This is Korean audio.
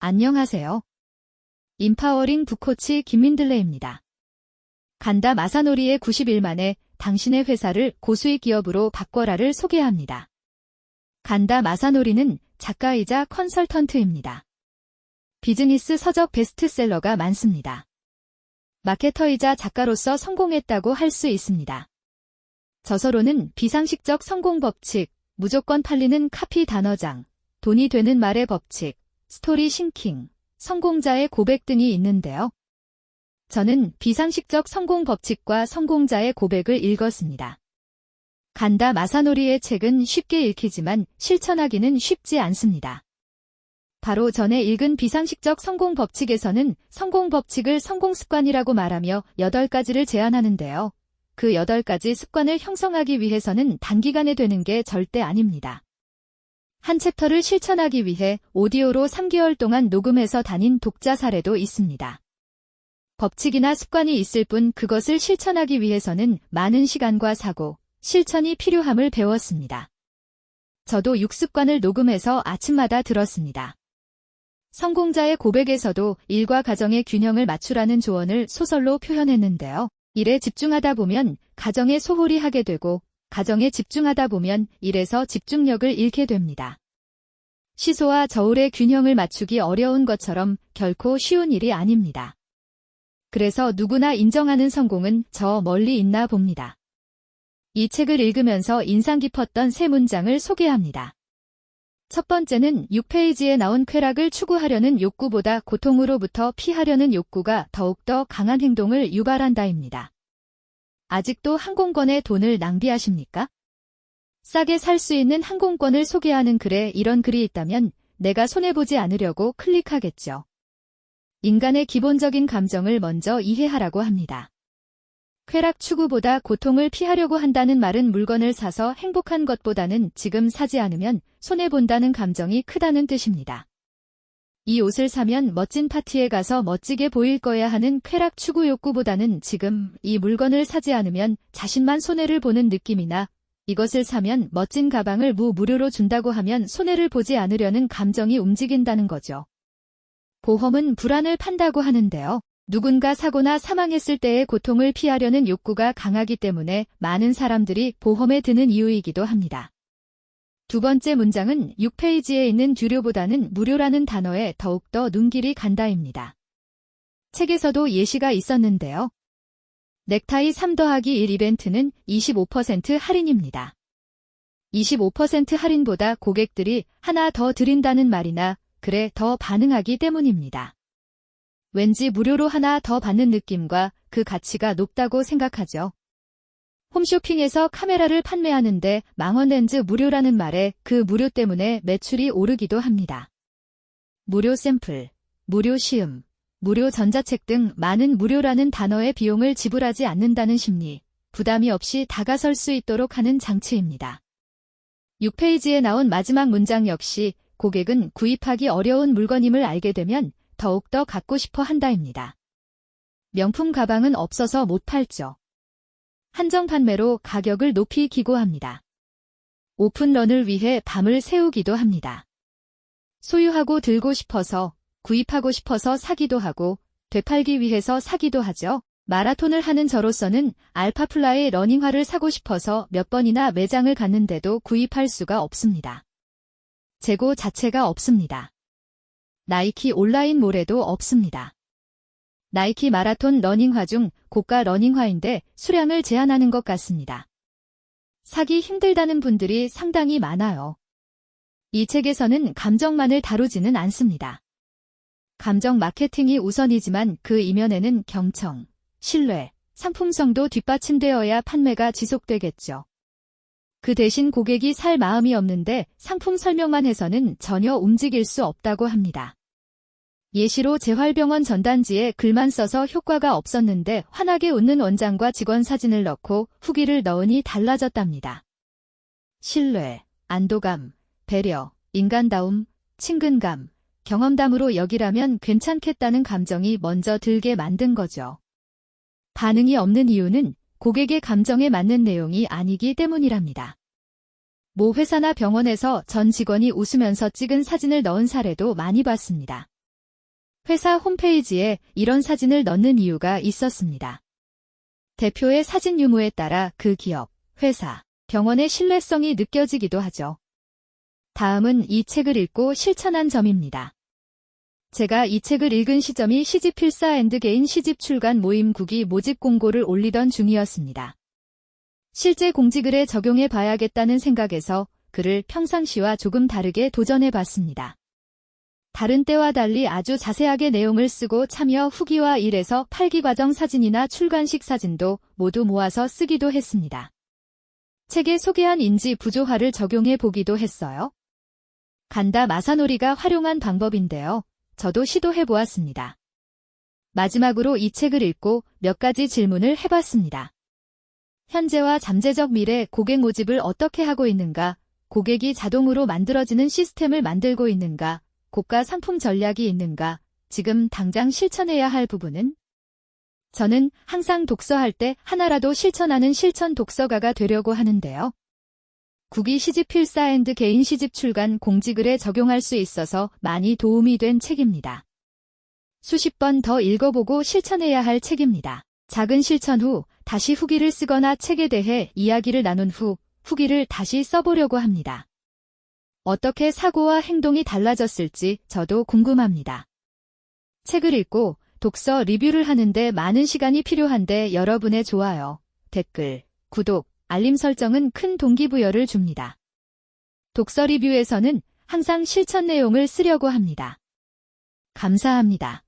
안녕하세요. 인파워링 북코치 김민들레입니다. 간다 마사노리의 90일 만에 당신의 회사를 고수익 기업으로 바꿔라를 소개합니다. 간다 마사노리는 작가이자 컨설턴트입니다. 비즈니스 서적 베스트셀러가 많습니다. 마케터이자 작가로서 성공했다고 할 수 있습니다. 저서로는 비상식적 성공 법칙, 무조건 팔리는 카피 단어장, 돈이 되는 말의 법칙, 스토리 싱킹, 성공자의 고백 등이 있는데요. 저는 비상식적 성공 법칙과 성공자의 고백을 읽었습니다. 간다 마사노리의 책은 쉽게 읽히지만 실천하기는 쉽지 않습니다. 바로 전에 읽은 비상식적 성공 법칙에서는 성공 법칙을 성공 습관이라고 말하며 8가지를 제안하는데요. 그 8가지 습관을 형성하기 위해서는 단기간에 되는 게 절대 아닙니다. 한 챕터를 실천하기 위해 오디오로 3개월 동안 녹음해서 다닌 독자 사례도 있습니다. 법칙이나 습관이 있을 뿐 그것을 실천하기 위해서는 많은 시간과 사고, 실천이 필요함을 배웠습니다. 저도 6습관을 녹음해서 아침마다 들었습니다. 성공자의 고백에서도 일과 가정의 균형을 맞추라는 조언을 소설로 표현했는데요. 일에 집중하다 보면 가정에 소홀히 하게 되고 가정에 집중하다 보면 일에서 집중력을 잃게 됩니다. 시소와 저울의 균형을 맞추기 어려운 것처럼 결코 쉬운 일이 아닙니다. 그래서 누구나 인정하는 성공은 저 멀리 있나 봅니다. 이 책을 읽으면서 인상 깊었던 3문장을 소개합니다. 첫 번째는 6페이지에 나온 쾌락을 추구하려는 욕구보다 고통으로부터 피하려는 욕구가 더욱더 강한 행동을 유발한다입니다. 아직도 항공권에 돈을 낭비하십니까? 싸게 살 수 있는 항공권을 소개하는 글에 이런 글이 있다면 내가 손해보지 않으려고 클릭하겠죠. 인간의 기본적인 감정을 먼저 이해하라고 합니다. 쾌락 추구보다 고통을 피하려고 한다는 말은 물건을 사서 행복한 것보다는 지금 사지 않으면 손해본다는 감정이 크다는 뜻입니다. 이 옷을 사면 멋진 파티에 가서 멋지게 보일 거야 하는 쾌락 추구 욕구보다는 지금 이 물건을 사지 않으면 자신만 손해를 보는 느낌이나 이것을 사면 멋진 가방을 무료로 준다고 하면 손해를 보지 않으려는 감정이 움직인다는 거죠. 보험은 불안을 판다고 하는데요. 누군가 사고나 사망했을 때의 고통을 피하려는 욕구가 강하기 때문에 많은 사람들이 보험에 드는 이유이기도 합니다. 두 번째 문장은 6페이지에 있는 유료보다는 무료라는 단어에 더욱더 눈길이 간다입니다. 책에서도 예시가 있었는데요. 넥타이 3+1 이벤트는 25% 할인입니다. 25% 할인보다 고객들이 하나 더 드린다는 말이나 글에 더 반응하기 때문입니다. 왠지 무료로 하나 더 받는 느낌과 그 가치가 높다고 생각하죠. 홈쇼핑에서 카메라를 판매하는데 망원렌즈 무료라는 말에 그 무료 때문에 매출이 오르기도 합니다. 무료 샘플, 무료 시음, 무료 전자책 등 많은 무료라는 단어의 비용을 지불하지 않는다는 심리, 부담이 없이 다가설 수 있도록 하는 장치입니다. 6페이지에 나온 마지막 문장 역시 고객은 구입하기 어려운 물건임을 알게 되면 더욱더 갖고 싶어 한다입니다. 명품 가방은 없어서 못 팔죠. 한정 판매로 가격을 높이 기고합니다. 오픈런을 위해 밤을 새우기도 합니다. 소유하고 들고 싶어서, 구입하고 싶어서 사기도 하고, 되팔기 위해서 사기도 하죠. 마라톤을 하는 저로서는 알파플라의 러닝화를 사고 싶어서 몇 번이나 매장을 갔는데도 구입할 수가 없습니다. 재고 자체가 없습니다. 나이키 온라인몰에도 없습니다. 나이키 마라톤 러닝화 중 고가 러닝화인데 수량을 제한하는 것 같습니다. 사기 힘들다는 분들이 상당히 많아요. 이 책에서는 감정만을 다루지는 않습니다. 감정 마케팅이 우선이지만 그 이면에는 경청, 신뢰, 상품성도 뒷받침되어야 판매가 지속되겠죠. 그 대신 고객이 살 마음이 없는데 상품 설명만 해서는 전혀 움직일 수 없다고 합니다. 예시로 재활병원 전단지에 글만 써서 효과가 없었는데 환하게 웃는 원장과 직원 사진을 넣고 후기를 넣으니 달라졌답니다. 신뢰, 안도감, 배려, 인간다움, 친근감, 경험담으로 여기라면 괜찮겠다는 감정이 먼저 들게 만든 거죠. 반응이 없는 이유는 고객의 감정에 맞는 내용이 아니기 때문이랍니다. 모 회사나 병원에서 전 직원이 웃으면서 찍은 사진을 넣은 사례도 많이 봤습니다. 회사 홈페이지에 이런 사진을 넣는 이유가 있었습니다. 대표의 사진 유무에 따라 그 기업, 회사, 병원의 신뢰성이 느껴지기도 하죠. 다음은 이 책을 읽고 실천한 점입니다. 제가 이 책을 읽은 시점이 시집필사 앤드게인 시집 출간 모임 9기 모집 공고를 올리던 중이었습니다. 실제 공지글에 적용해 봐야겠다는 생각에서 글을 평상시와 조금 다르게 도전해 봤습니다. 다른 때와 달리 아주 자세하게 내용을 쓰고 참여 후기와 1에서 8기 과정 사진이나 출간식 사진도 모두 모아서 쓰기도 했습니다. 책에 소개한 인지 부조화를 적용해 보기도 했어요. 간다 마사노리가 활용한 방법인데요. 저도 시도해 보았습니다. 마지막으로 이 책을 읽고 몇 가지 질문을 해봤습니다. 현재와 잠재적 미래 고객 모집을 어떻게 하고 있는가? 고객이 자동으로 만들어지는 시스템을 만들고 있는가? 고가 상품 전략이 있는가? 지금 당장 실천해야 할 부분은? 저는 항상 독서할 때 하나라도 실천하는 실천 독서가가 되려고 하는데요. 9기 시집필사 앤드게인 시집 출간 공지글에 적용할 수 있어서 많이 도움이 된 책입니다. 수십 번 더 읽어보고 실천해야 할 책입니다. 작은 실천 후 다시 후기를 쓰거나 책에 대해 이야기를 나눈 후 후기를 다시 써보려고 합니다. 어떻게 사고와 행동이 달라졌을지 저도 궁금합니다. 책을 읽고 독서 리뷰를 하는데 많은 시간이 필요한데 여러분의 좋아요, 댓글, 구독, 알림 설정은 큰 동기부여를 줍니다. 독서 리뷰에서는 항상 실천 내용을 쓰려고 합니다. 감사합니다.